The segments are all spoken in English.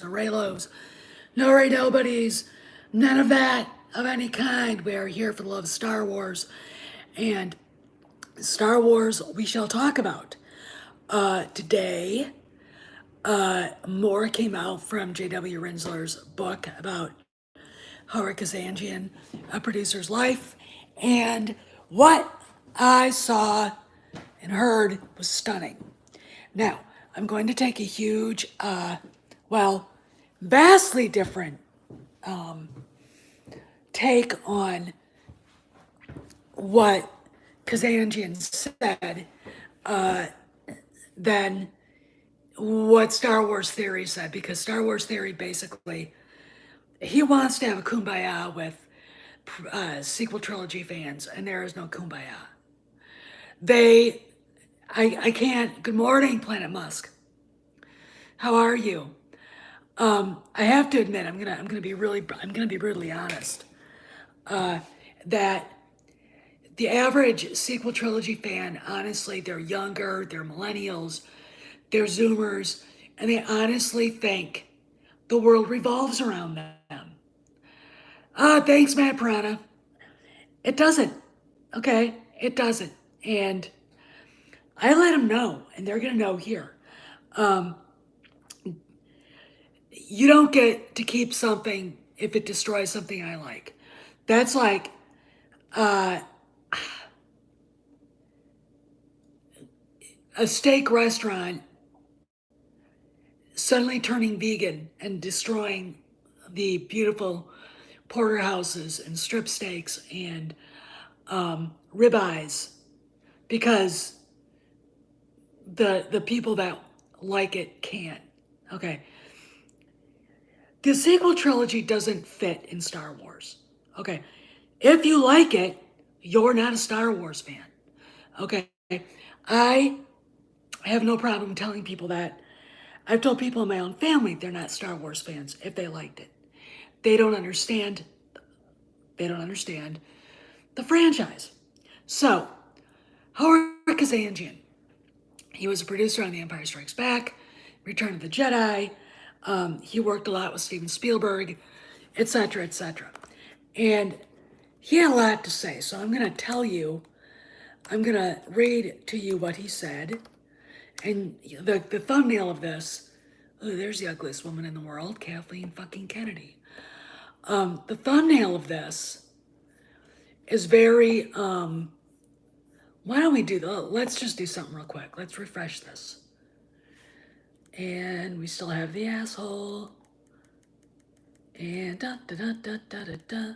no Raylos, no Ray Nobodies, none of that of any kind. We are here for the love of Star Wars, and Star Wars we shall talk about. Today, more came out from JW Rinzler's book about Howard Kazanjian, a producer's life, and what I saw and heard was stunning. Now, I'm going to take a huge, vastly different take on what Kazanjian said than what Star Wars Theory said, because Star Wars Theory basically, he wants to have a kumbaya with sequel trilogy fans, and there is no kumbaya. I can't. Good morning, Planet Musk. How are you? I have to admit, I'm gonna be brutally honest. That the average sequel trilogy fan, honestly, they're younger, they're millennials, they're Zoomers, and they honestly think the world revolves around them. Thanks, Matt Prana. It doesn't. Okay, it doesn't, and I let them know, and they're gonna know here. You don't get to keep something if it destroys something I like. That's like a steak restaurant suddenly turning vegan and destroying the beautiful porterhouses and strip steaks and ribeyes because the people that like it can't. Okay. The sequel trilogy doesn't fit in Star Wars. Okay. If you like it, you're not a Star Wars fan. Okay. I have no problem telling people that. I've told people in my own family they're not Star Wars fans if they liked it. They don't understand. They don't understand the franchise. So, Howard Kazanjian, he was a producer on The Empire Strikes Back, Return of the Jedi. He worked a lot with Steven Spielberg, etc., etc. And he had a lot to say. So I'm going to read to you what he said. And the thumbnail of this, oh, there's the ugliest woman in the world, Kathleen fucking Kennedy. The thumbnail of this is very, why don't we do let's just do something real quick. Let's refresh this. And we still have the asshole. And da da da da da da da.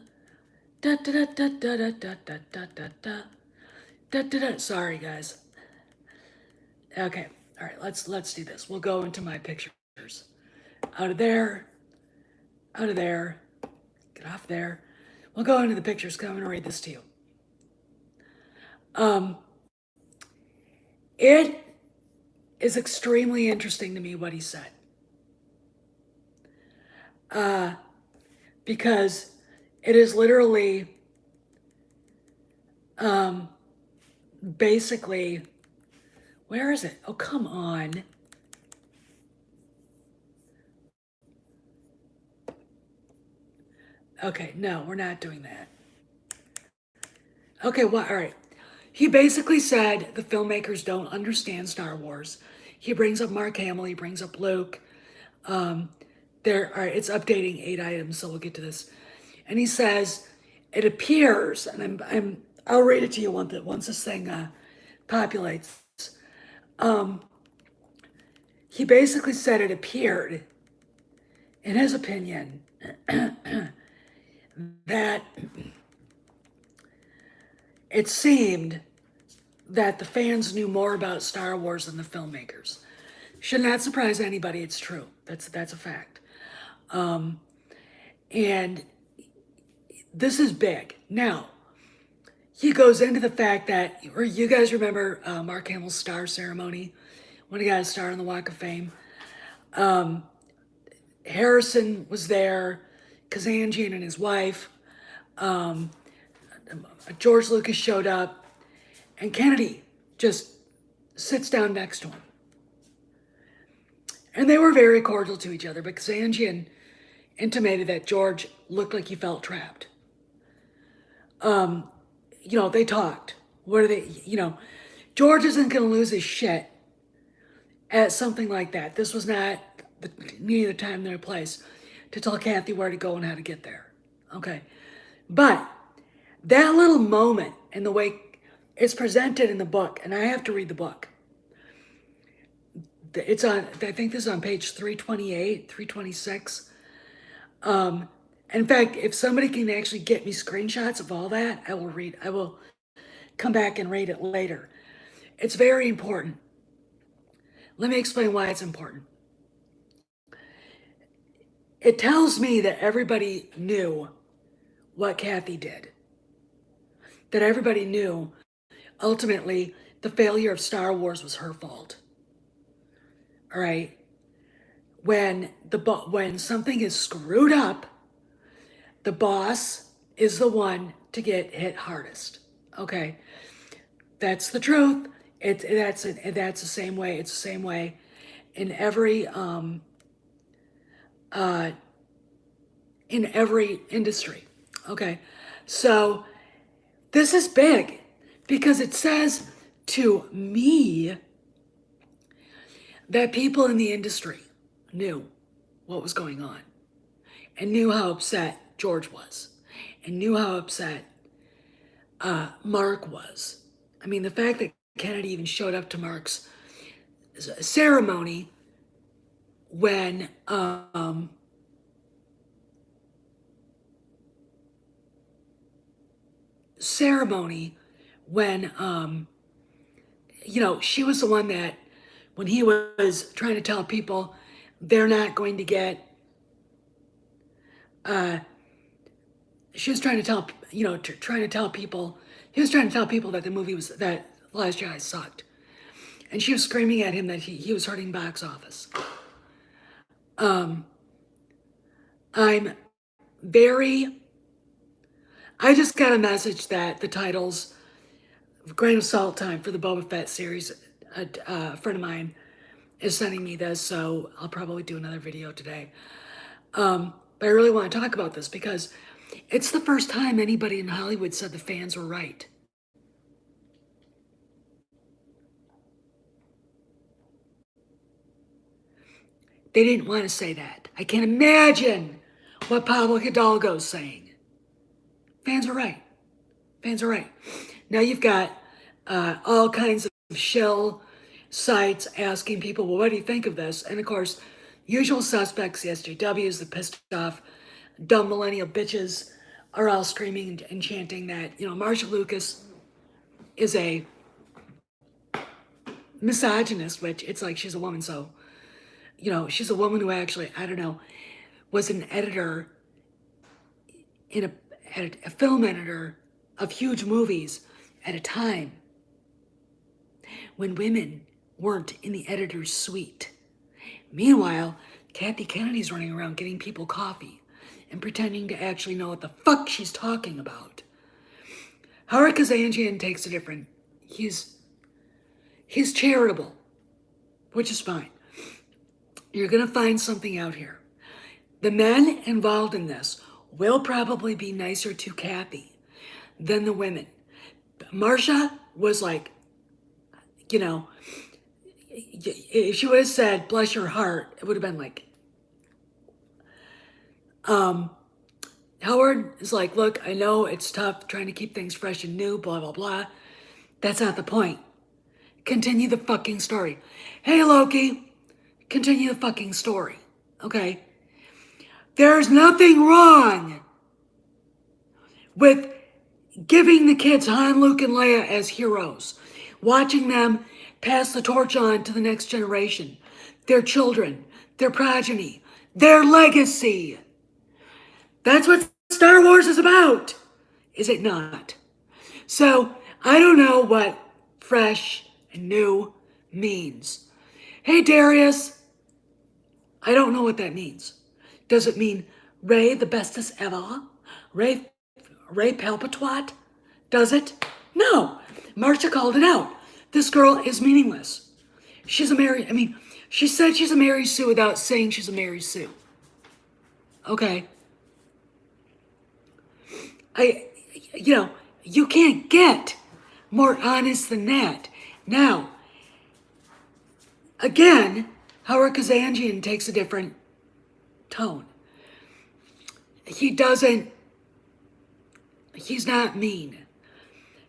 Da da da da da da da da da da. Da da da. Sorry, guys. Okay. All right. Let's do this. We'll go into my pictures. Out of there. Out of there. Get off there. We'll go into the pictures. Come and read this to you. It is extremely interesting to me what he said. Because it is literally basically, where is it? Oh, come on. Okay, no, we're not doing that. Okay, well, all right. He basically said the filmmakers don't understand Star Wars. He brings up Mark Hamill, he brings up Luke. It's updating 8 items, so we'll get to this. And he says, it appears, and I'll read it to you once this thing populates. He basically said it appeared, in his opinion, that it seemed that the fans knew more about Star Wars than the filmmakers. Should not surprise anybody. It's true. That's a fact. And this is big. Now, he goes into the fact that, or you guys remember Mark Hamill's star ceremony when he got a star on the Walk of Fame. Harrison was there, Kazanjian and his wife. George Lucas showed up, and Kennedy just sits down next to him. And they were very cordial to each other, but Kazanjian intimated that George looked like he felt trapped. They talked. What are they, George isn't going to lose his shit at something like that. This was not neither time nor place to tell Kathy where to go and how to get there. Okay. But that little moment and the way it's presented in the book, and I have to read the book. It's on, I think this is on page 328, 326. In fact, if somebody can actually get me screenshots of all that, I will come back and read it later. It's very important. Let me explain why it's important. It tells me that everybody knew what Kathy did. That everybody knew, ultimately, the failure of Star Wars was her fault. All right? When something is screwed up, the boss is the one to get hit hardest. Okay? That's the truth. That's the same way. It's the same way in every industry. Okay, so this is big because it says to me that people in the industry knew what was going on and knew how upset George was and knew how upset Mark was. I mean, the fact that Kennedy even showed up to Mark's ceremony when she was the one that when he was trying to tell people they're not going to get she was trying to tell people that the movie was that Last Jedi sucked, and she was screaming at him that he was hurting box office. I just got a message that the titles grain of salt time for the Boba Fett series. A friend of mine is sending me this, so I'll probably do another video today. But I really want to talk about this because it's the first time anybody in Hollywood said the fans were right. They didn't want to say that. I can't imagine what Pablo Hidalgo's saying. Fans are right. Fans are right. Now you've got all kinds of shill sites asking people, well, what do you think of this? And of course, usual suspects, the SJWs, the pissed off, dumb millennial bitches are all screaming and chanting that, Marsha Lucas is a misogynist, which it's like she's a woman, so, she's a woman who actually, I don't know, was an editor in a film editor of huge movies at a time when women weren't in the editor's suite. Meanwhile, Kathy Kennedy's running around getting people coffee and pretending to actually know what the fuck she's talking about. Howard Kazanjian takes a different, he's charitable, which is fine. You're gonna find something out here. The men involved in this will probably be nicer to Kathy than the women. Marsha was like, if she would have said, bless your heart, it would have been like, Howard is like, look, I know it's tough trying to keep things fresh and new, blah, blah, blah. That's not the point. Continue the fucking story. Hey, Loki, continue the fucking story, okay? There's nothing wrong with giving the kids Han, Luke, and Leia as heroes, watching them pass the torch on to the next generation, their children, their progeny, their legacy. That's what Star Wars is about, is it not? So I don't know what fresh and new means. Hey, Darius, I don't know what that means. Does it mean Rey the bestest ever? Rey Palpatwat? Does it? No. Marsha called it out. This girl is meaningless. She's She said she's a Mary Sue without saying she's a Mary Sue. Okay. I, you can't get more honest than that. Now, again, Howard Kazanjian takes a different tone. He's not mean.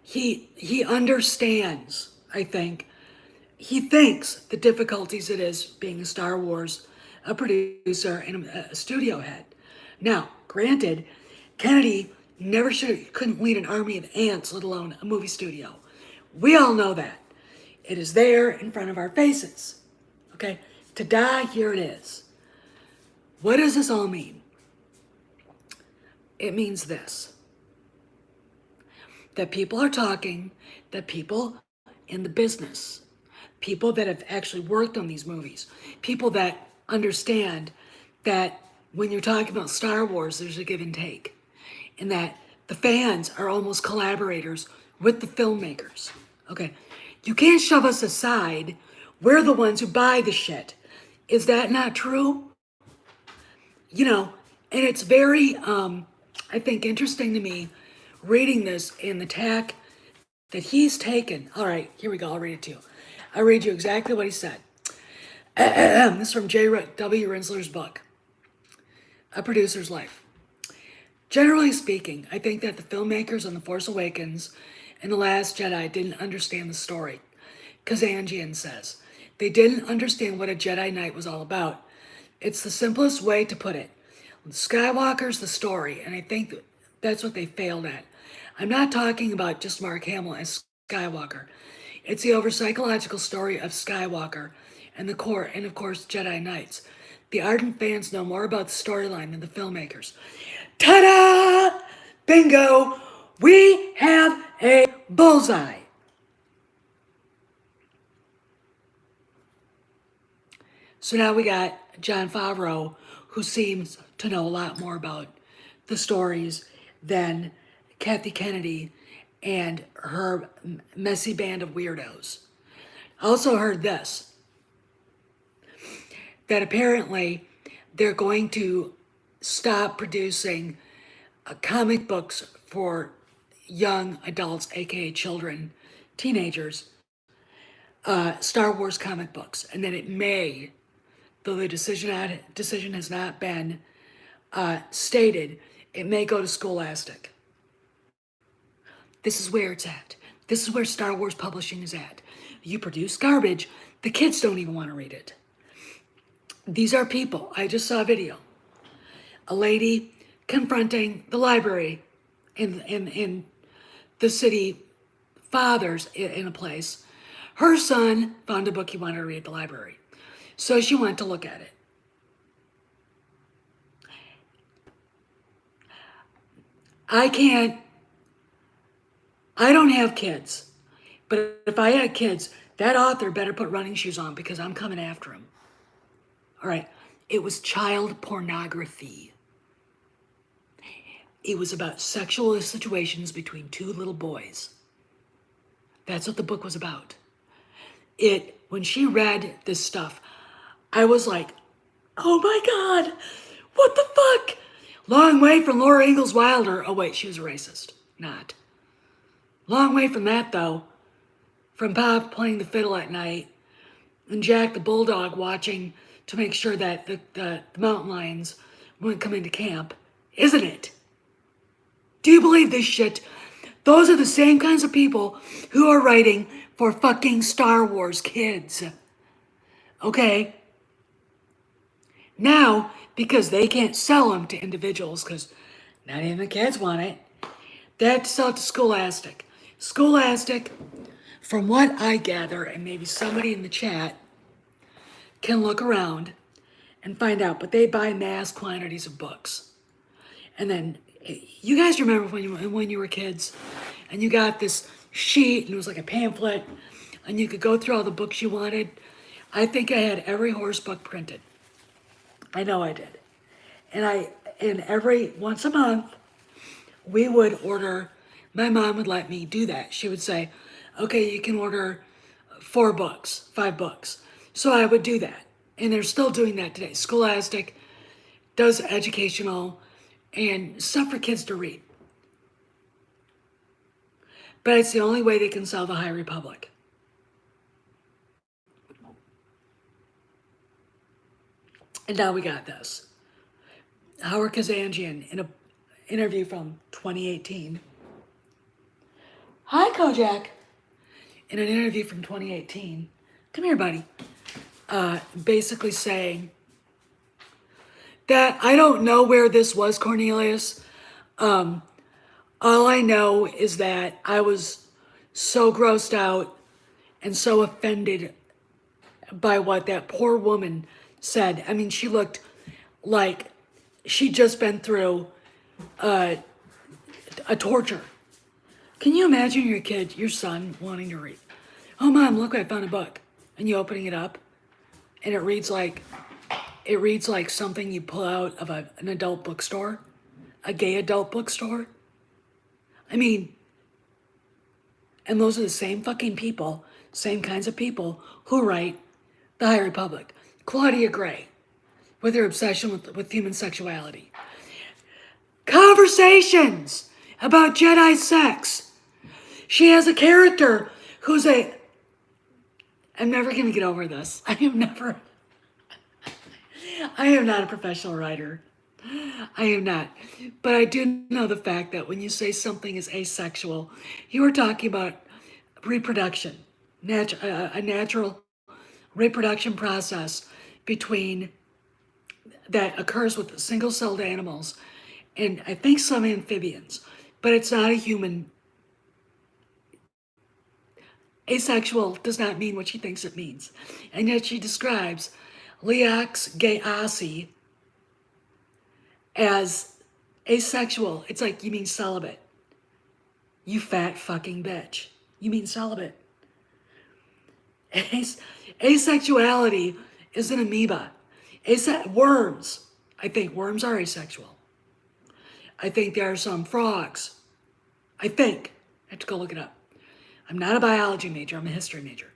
He understands, I think. He thinks the difficulties it is being a Star Wars a producer and a studio head. Now, granted, Kennedy couldn't lead an army of ants, let alone a movie studio. We all know that. It is there in front of our faces. Okay? Ta-da, here it is. What does this all mean? It means this. That people are talking, that people in the business, people that have actually worked on these movies, people that understand that when you're talking about Star Wars, there's a give and take, and that the fans are almost collaborators with the filmmakers. Okay, you can't shove us aside. We're the ones who buy the shit. Is that not true? And it's very, I think, interesting to me reading this and the tack that he's taken. All right, here we go. I'll read it to you. I'll read you exactly what he said. This is from JW Rinzler's book, A Producer's Life. Generally speaking, I think that the filmmakers on The Force Awakens and The Last Jedi didn't understand the story. Kazanjian says, they didn't understand what a Jedi Knight was all about. It's the simplest way to put it. Skywalker's the story, and I think that's what they failed at. I'm not talking about just Mark Hamill as Skywalker. It's the over-psychological story of Skywalker and of course, Jedi Knights. The ardent fans know more about the storyline than the filmmakers. Ta-da! Bingo! We have a bullseye. So now we got Jon Favreau, who seems to know a lot more about the stories than Kathy Kennedy and her messy band of weirdos. I also heard this, that apparently they're going to stop producing comic books for young adults, aka children, teenagers, Star Wars comic books, and that it may, though the decision has not been stated, it may go to Scholastic. This is where it's at. This is where Star Wars publishing is at. You produce garbage, the kids don't even want to read it. These are people. I just saw a video. A lady confronting the library in the city fathers in a place. Her son found a book he wanted to read at the library. So she went to look at it. I don't have kids, but if I had kids, that author better put running shoes on because I'm coming after him. All right, it was child pornography. It was about sexual situations between two little boys. That's what the book was about. When she read this stuff, I was like, oh my God, what the fuck? Long way from Laura Ingalls Wilder. Oh wait, she was a racist. Not. Long way from that though. From Pop playing the fiddle at night and Jack the Bulldog watching to make sure that the mountain lions wouldn't come into camp. Isn't it? Do you believe this shit? Those are the same kinds of people who are writing for fucking Star Wars kids. Okay? Now, because they can't sell them to individuals, because not even the kids want it, they have to sell it to Scholastic. Scholastic, from what I gather, and maybe somebody in the chat can look around and find out, but they buy mass quantities of books. And then, you guys remember when you were kids, and you got this sheet, and it was like a pamphlet, and you could go through all the books you wanted? I think I had every horse book printed. I know I did. And every once a month, we would order, my mom would let me do that. She would say, okay, you can order 4 books, 5 books. So I would do that. And they're still doing that today. Scholastic does educational and stuff for kids to read. But it's the only way they can sell the High Republic. And now we got this. Howard Kazanjian in an interview from 2018. Hi, Kojak. In an interview from 2018. Come here, buddy. Basically saying that I don't know where this was, Cornelius. All I know is that I was so grossed out and so offended by what that poor woman said. I mean, she looked like she'd just been through a torture. Can you imagine your kid, your son, wanting to read? Oh, Mom, look, I found a book. And you opening it up, and it reads like something you pull out of an adult bookstore, a gay adult bookstore. I mean, and those are the same fucking people, same kinds of people who write The High Republic. Claudia Gray, with her obsession with human sexuality. Conversations about Jedi sex. She has a character who's I'm never going to get over this. I am not a professional writer. I am not. But I do know the fact that when you say something is asexual, you are talking about reproduction, a natural reproduction process that occurs with single-celled animals and I think some amphibians, but it's not a human. Asexual does not mean what she thinks it means. And yet she describes Leax Gayasi as asexual. It's like, you mean celibate. You fat fucking bitch. You mean celibate. Asexuality is an amoeba. Worms. I think worms are asexual. I think there are some frogs. I have to go look it up. I'm not a biology major, I'm a history major.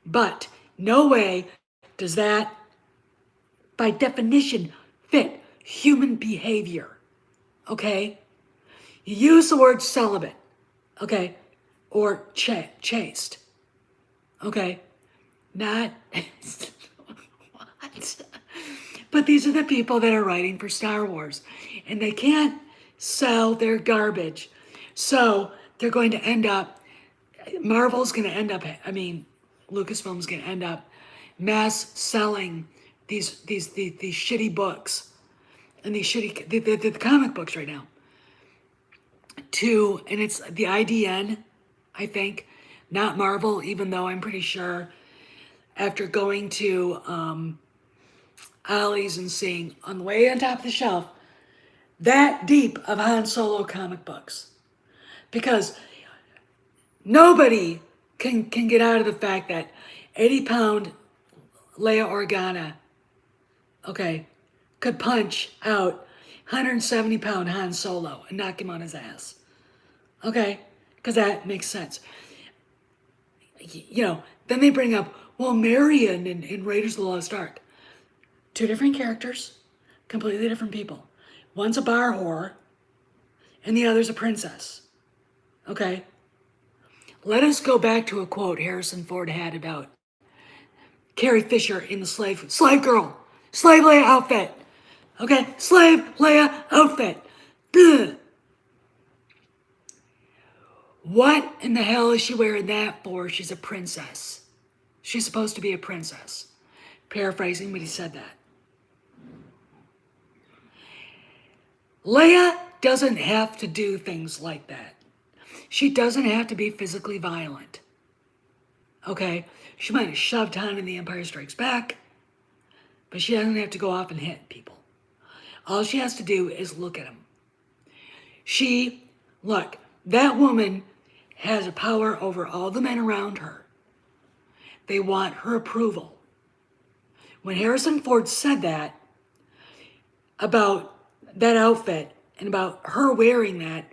But no way does that, by definition, fit human behavior, okay? You use the word celibate, okay? Or chaste, okay? Not, what? But these are the people that are writing for Star Wars, and they can't sell their garbage. So they're going to end up, Marvel's going to end up, Lucasfilm's going to end up mass selling these shitty books and these shitty, the comic books right now and it's the IDN, I think, not Marvel, even though I'm pretty sure after going to Ollie's and seeing on the way on top of the shelf that deep of Han Solo comic books, because nobody can get out of the fact that 80-pound Leia Organa, okay, could punch out 170-pound Han Solo and knock him on his ass. Okay? Because that makes sense. You know, then they bring up, well, Marion in Raiders of the Lost Ark. Two different characters, completely different people. One's a bar whore, and the other's a princess. Okay? Let us go back to a quote Harrison Ford had about Carrie Fisher in the slave girl, slave Leia outfit. Okay? Slave Leia outfit. Ugh. What in the hell is she wearing that for? She's a princess. She's supposed to be a princess. Paraphrasing, but he said that. Leia doesn't have to do things like that. She doesn't have to be physically violent. Okay? She might have shoved Han in The Empire Strikes Back, but she doesn't have to go off and hit people. All she has to do is look at them. Look, that woman has a power over all the men around her. They want her approval. When Harrison Ford said that about that outfit and about her wearing that,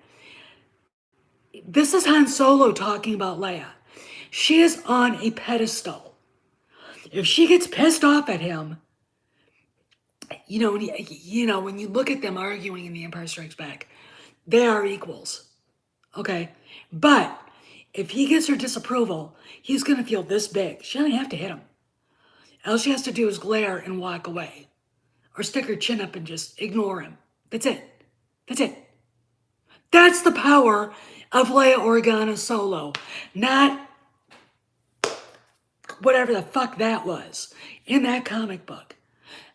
this is Han Solo talking about Leia. She is on a pedestal. If she gets pissed off at him, when you look at them arguing in The Empire Strikes Back, they are equals. Okay? But if he gets her disapproval, he's going to feel this big. She doesn't have to hit him. All she has to do is glare and walk away. Or stick her chin up and just ignore him. That's it. That's it. That's the power of Leia Organa Solo. Not whatever the fuck that was in that comic book.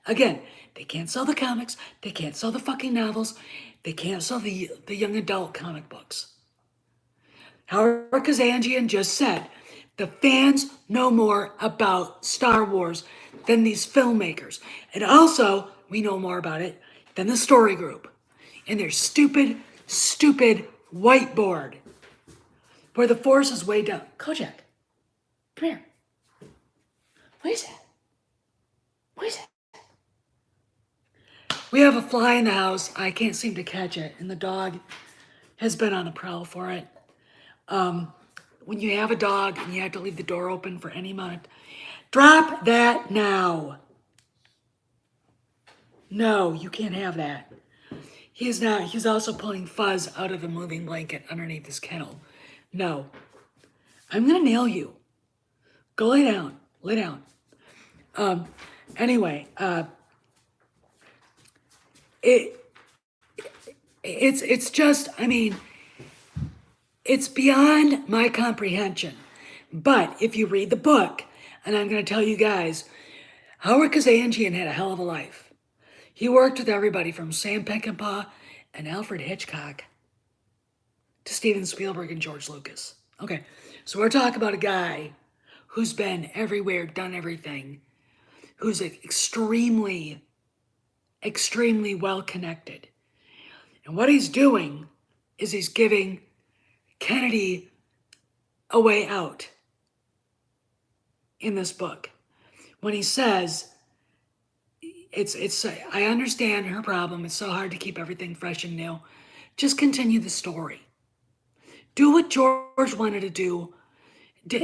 Again, they can't sell the comics. They can't sell the fucking novels. They can't sell the young adult comic books. However, Kazanjian just said, the fans know more about Star Wars than these filmmakers. And also, we know more about it than the story group. And their stupid, stupid whiteboard where the force is way down. Kojak, come here. What is that? What is that? We have a fly in the house. I can't seem to catch it. And the dog has been on the prowl for it. When you have a dog and you have to leave the door open for any amount, drop that now. No, you can't have that. He's not. He's also pulling fuzz out of the moving blanket underneath his kennel. No. I'm going to nail you. Go lay down. Lay down. Anyway, it's just, I mean, it's beyond my comprehension. But if you read the book, and I'm going to tell you guys, Howard Kazanjian had a hell of a life. He worked with everybody from Sam Peckinpah and Alfred Hitchcock to Steven Spielberg and George Lucas. Okay, so we're talking about a guy who's been everywhere, done everything, who's extremely, extremely well connected. And what he's doing is he's giving Kennedy a way out in this book. When he says, I understand her problem. It's so hard to keep everything fresh and new. Just continue the story. Do what George wanted to do.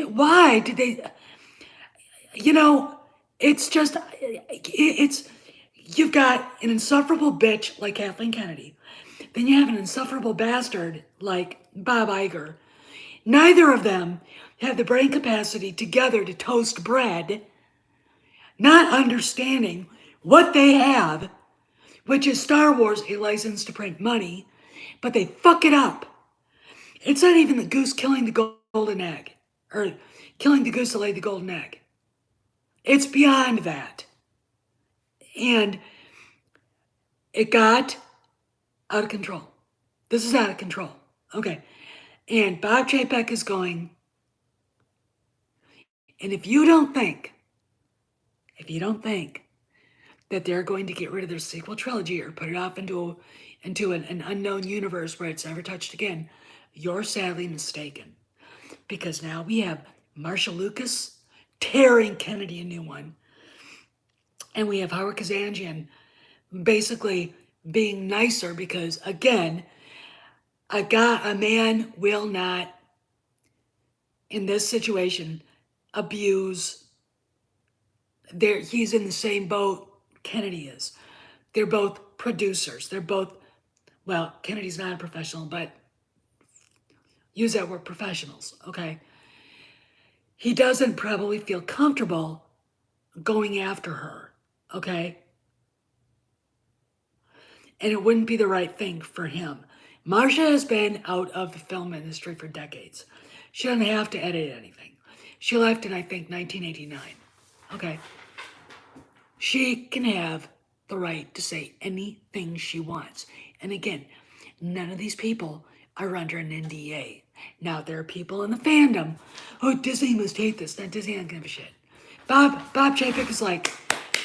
Why did they? It's just, you've got an insufferable bitch like Kathleen Kennedy. Then you have an insufferable bastard like Bob Iger. Neither of them have the brain capacity together to toast bread, not understanding what they have, which is Star Wars, a license to print money, but they fuck it up. It's not even the goose killing the golden egg, or killing the goose to lay the golden egg. It's beyond that. And it got out of control. This is out of control. Okay. And Bob Chapek is going, and if you don't think that they're going to get rid of their sequel trilogy or put it off into an unknown universe where it's never touched again, you're sadly mistaken. Because now we have Marshall Lucas tearing Kennedy a new one. And we have Howard Kazanjian basically being nicer because, again, a man will not, in this situation, abuse. He's in the same boat Kennedy is. They're both producers. They're both, well, Kennedy's not a professional, but use that word, professionals, okay? He doesn't probably feel comfortable going after her, okay? And it wouldn't be the right thing for him. Marcia has been out of the film industry for decades. She doesn't have to edit anything. She left in, I think, 1989, okay? She can have the right to say anything she wants. And again, none of these people are under an NDA. Now, there are people in the fandom, oh, Disney must hate this. Now, Disney doesn't give a shit. Bob Chapek is like,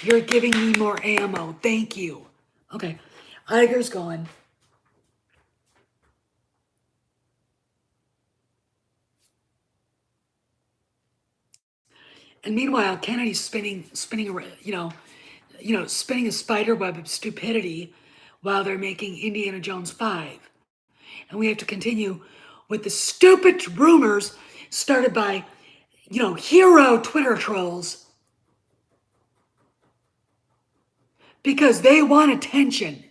you're giving me more ammo. Thank you. Okay, Iger's going. And meanwhile, Kennedy's spinning, spinning a spider web of stupidity while they're making Indiana Jones 5. And we have to continue with the stupid rumors started by, hero Twitter trolls because they want attention.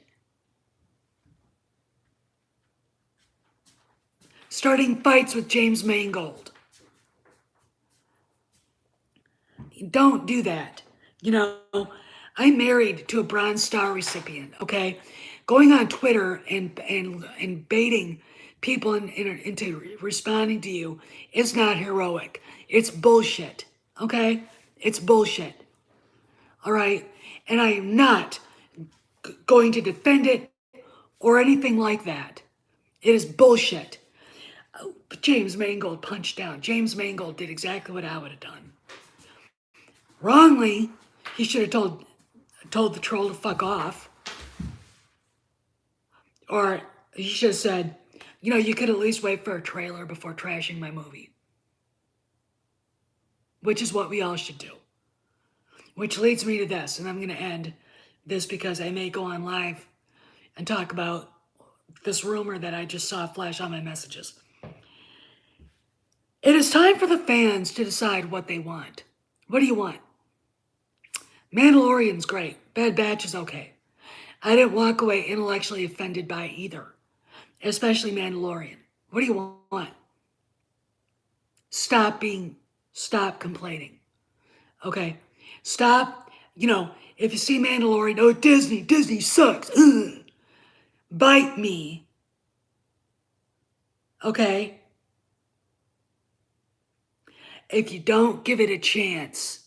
Starting fights with James Mangold. Don't do that. You know, I'm married to a Bronze Star recipient, okay? Going on Twitter and baiting people into responding to you is not heroic. It's bullshit, okay? It's bullshit, all right? And I am not going to defend it or anything like that. It is bullshit. James Mangold punched down. James Mangold did exactly what I would have done. Wrongly, he should have told the troll to fuck off. Or he should have said, you know, you could at least wait for a trailer before trashing my movie. Which is what we all should do. Which leads me to this, and I'm going to end this because I may go on live and talk about this rumor that I just saw flash on my messages. It is time for the fans to decide what they want. What do you want? Mandalorian's great. Bad Batch is okay. I didn't walk away intellectually offended by either, especially Mandalorian. What do you want? Stop complaining. Okay? Stop, you know, if you see Mandalorian, oh, Disney sucks. Ugh. Bite me. Okay? If you don't give it a chance,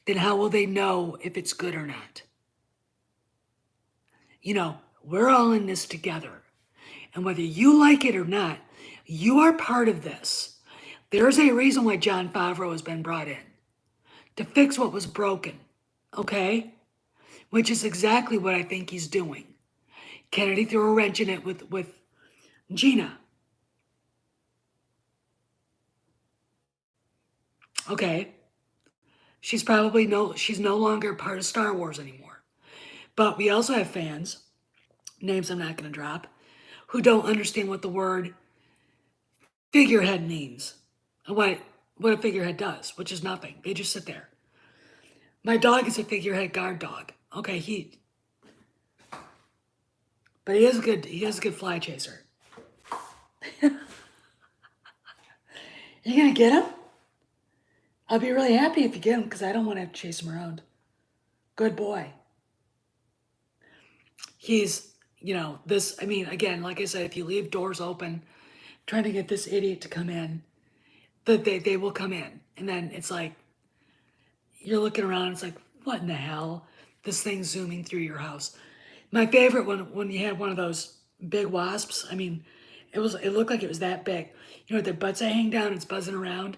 then how will they know if it's good or not? You know, we're all in this together. And whether you like it or not, you are part of this. There's a reason why Jon Favreau has been brought in. To fix what was broken. Okay? Which is exactly what I think he's doing. Kennedy threw a wrench in it with Gina. Okay? She's no longer part of Star Wars anymore. But we also have fans, names I'm not going to drop, who don't understand what the word figurehead means. And what a figurehead does, which is nothing. They just sit there. My dog is a figurehead guard dog. Okay, but he is a good fly chaser. You gonna get him? I'll be really happy if you get him because I don't want to have to chase him around. Good boy. He's, you know, this, I mean, again, like I said, if you leave doors open, trying to get this idiot to come in, they will come in. And then it's like, you're looking around, it's like, what in the hell? This thing's zooming through your house. My favorite one, when you had one of those big wasps, I mean, it looked like it was that big. You know, their butts hang down, it's buzzing around.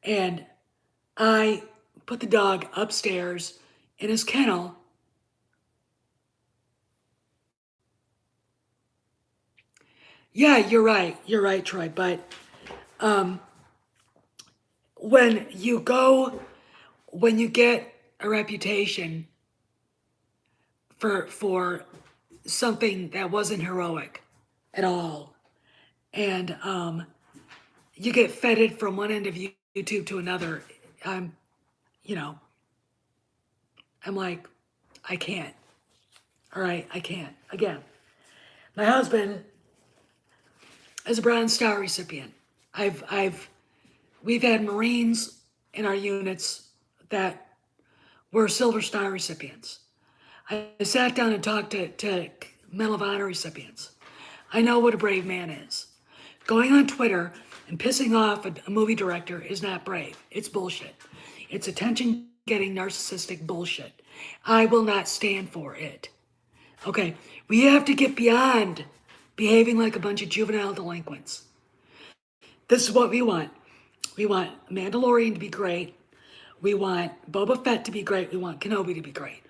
And I put the dog upstairs in his kennel. Yeah, you're right. You're right, Troy. But when you get a reputation for something that wasn't heroic at all, and you get feted from one end of YouTube to another, I'm like, I can't. All right, I can't. Again, my husband is a Bronze Star recipient. We've had Marines in our units that were Silver Star recipients. I sat down and talked to Medal of Honor recipients. I know what a brave man is. Going on Twitter and pissing off a movie director is not brave. It's bullshit. It's attention-getting narcissistic bullshit. I will not stand for it. Okay, we have to get beyond behaving like a bunch of juvenile delinquents. This is what we want. We want Mandalorian to be great. We want Boba Fett to be great. We want Kenobi to be great.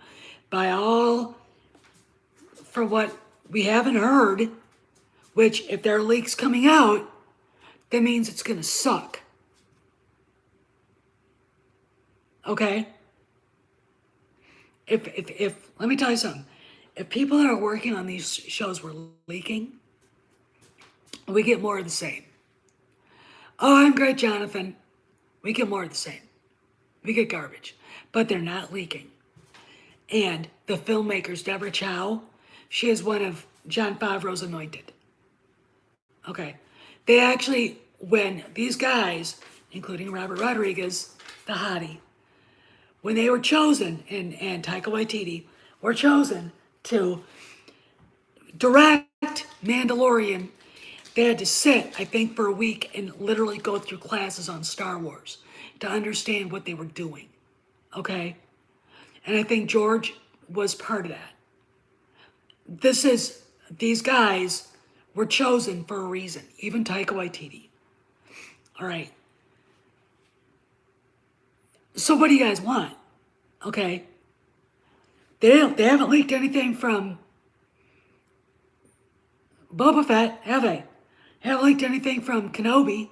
For what we haven't heard, which if there are leaks coming out, that means it's going to suck. Okay? If let me tell you something. If people that are working on these shows were leaking, we get more of the same. Oh, I'm great, Jonathan. We get more of the same. We get garbage. But they're not leaking. And the filmmakers, Deborah Chow, she is one of Jon Favreau's anointed. Okay. They actually, when these guys, including Robert Rodriguez, the hottie, when they were chosen, and Taika Waititi were chosen to direct Mandalorian, they had to sit, I think, for a week and literally go through classes on Star Wars to understand what they were doing. Okay? And I think George was part of that. These guys were chosen for a reason, even Taika Waititi. All right. So what do you guys want? Okay. They haven't leaked anything from Boba Fett, have they? Haven't leaked anything from Kenobi.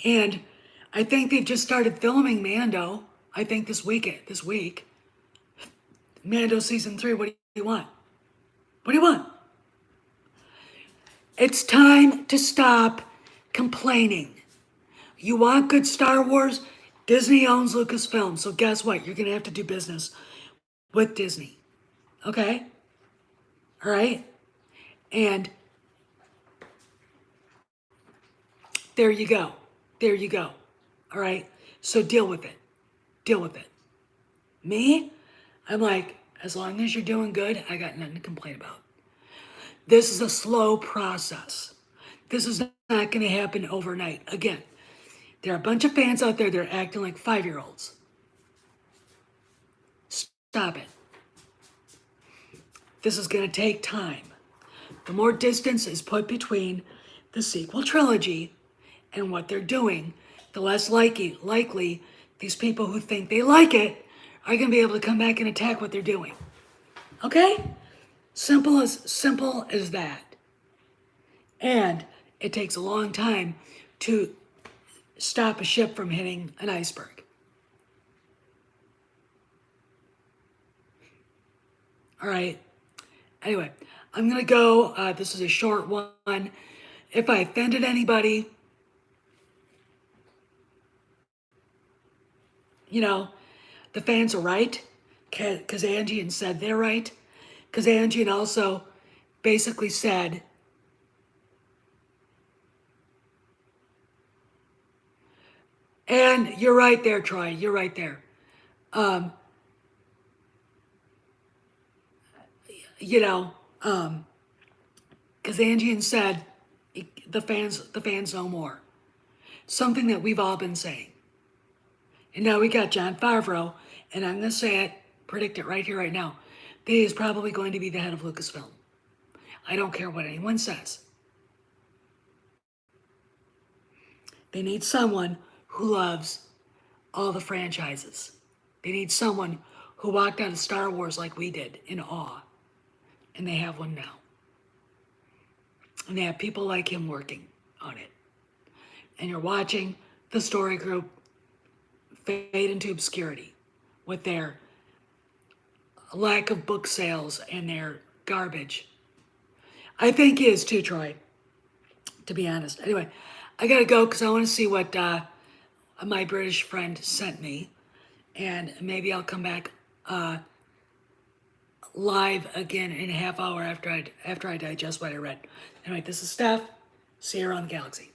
And I think they've just started filming Mando. I think this week. Mando season 3, what do you want? What do you want? It's time to stop complaining. You want good Star Wars? Disney owns Lucasfilm, so guess what? You're going to have to do business with Disney. Okay? All right? And there you go. There you go. All right? So deal with it. Deal with it. Me? I'm like, as long as you're doing good, I got nothing to complain about. This is a slow process. This is not going to happen overnight. Again, there are a bunch of fans out there that are acting like 5-year-olds. Stop it. This is going to take time. The more distance is put between the sequel trilogy and what they're doing, the less likely these people who think they like it are going to be able to come back and attack what they're doing. Okay? Simple as that. And it takes a long time to stop a ship from hitting an iceberg. All right. Anyway, I'm going to go. This is a short one. If I offended anybody, the fans are right. Kazanjian said they're right. Kazanjian also basically said, and you're right there, Troy. You're right there. Um, Kazanjian said the fans know more. Something that we've all been saying. And now we got Jon Favreau, and I'm going to say it, predict it right here, right now. That he is probably going to be the head of Lucasfilm. I don't care what anyone says. They need someone who loves all the franchises. They need someone who walked out of Star Wars like we did, in awe. And they have one now. And they have people like him working on it. And you're watching the story group fade into obscurity with their lack of book sales and their garbage. I think he is too, Troy, to be honest. Anyway, I gotta go because I want to see what my British friend sent me. And maybe I'll come back live again in a half hour after I digest what I read. Anyway, this is Steph. See you around the galaxy.